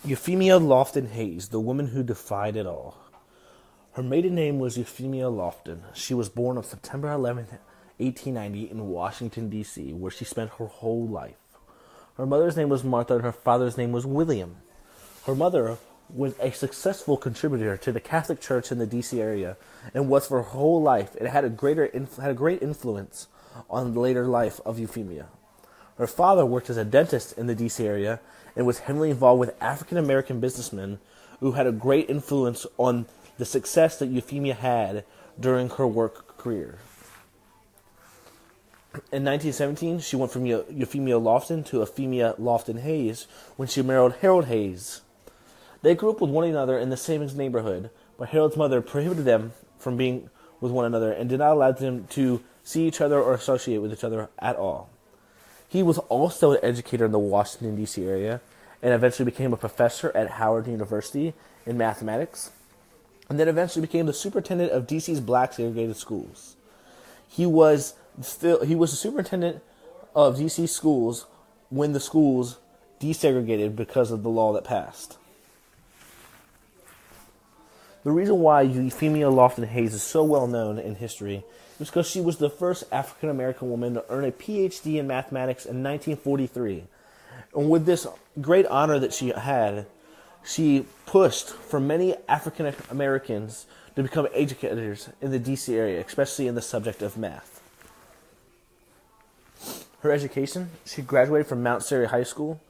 Euphemia Lofton Hayes, the woman who defied it all. Her maiden name was Euphemia Lofton. She was born on September 11, 1890 in Washington, D.C., where she spent her whole life. Her mother's name was Martha and her father's name was William. Her mother was a successful contributor to the Catholic Church in the D.C. area and was for her whole life. It had a great influence on the later life of Euphemia. Her father worked as a dentist in the D.C. area and was heavily involved with African-American businessmen who had a great influence on the success that Euphemia had during her work career. In 1917, she went from Euphemia Lofton to Euphemia Lofton Hayes when she married Harold Hayes. They grew up with one another in the same neighborhood, but Harold's mother prohibited them from being with one another and did not allow them to see each other or associate with each other at all. He was also an educator in the Washington, D.C. area and eventually became a professor at Howard University in mathematics, and then eventually became the superintendent of D.C.'s black segregated schools. He was the superintendent of D.C. schools when the schools desegregated because of the law that passed. The reason why Euphemia Lofton Hayes is so well known in history is because she was the first African American woman to earn a PhD in mathematics in 1943. And with this great honor that she had, she pushed for many African Americans to become educators in the D.C. area, especially in the subject of math. Her education, she graduated from Mount Airy High School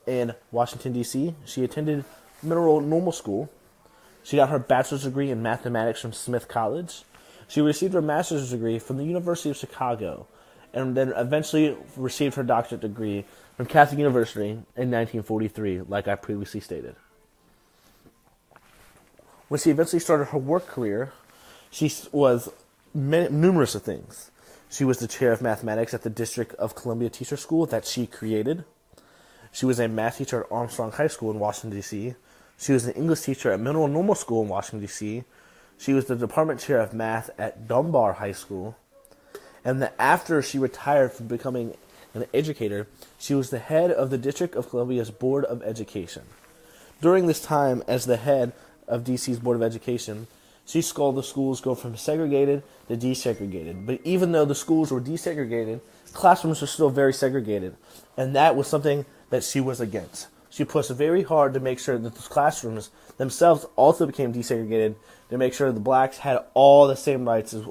in Washington, D.C. She attended Mineral Normal School. She got her bachelor's degree in mathematics from Smith College. She received her master's degree from the University of Chicago, and then eventually received her doctorate degree from Catholic University in 1943, like I previously stated. When she eventually started her work career, she was numerous of things. She was the chair of mathematics at the District of Columbia Teacher School that she created. She was a math teacher at Armstrong High School in Washington, D.C. She was an English teacher at Mineral Normal School in Washington, D.C. She was the department chair of math at Dunbar High School. And after she retired from becoming an educator, she was the head of the District of Columbia's Board of Education. During this time as the head of D.C.'s Board of Education, she saw the schools go from segregated to desegregated. But even though the schools were desegregated, classrooms were still very segregated. And that was something that she was against. She pushed very hard to make sure that the classrooms themselves also became desegregated, to make sure the blacks had all the same rights as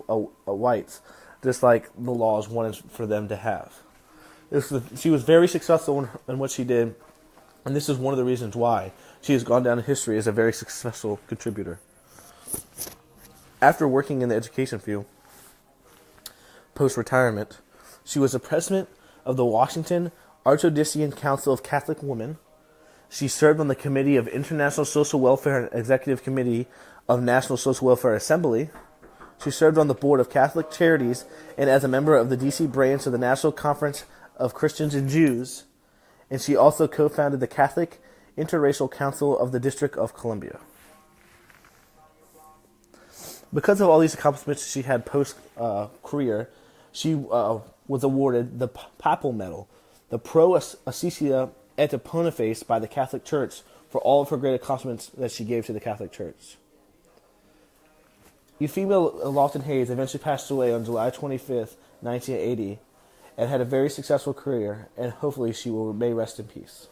whites, just like the laws wanted for them to have. She was very successful in what she did, and this is one of the reasons why she has gone down in history as a very successful contributor. After working in the education field, post-retirement, she was the president of the Washington Archdiocese Council of Catholic Women. She served on the Committee of International Social Welfare and Executive Committee of National Social Welfare Assembly. She served on the Board of Catholic Charities and as a member of the D.C. branch of the National Conference of Christians and Jews. And she also co-founded the Catholic Interracial Council of the District of Columbia. Because of all these accomplishments she had post-career, she was awarded the Papal Medal, the Pro Ascesia et Pontifice by the Catholic Church for all of her great accomplishments that she gave to the Catholic Church. Euphemia Lofton Hayes eventually passed away on July 25th, 1980, and had a very successful career, and hopefully she may rest in peace.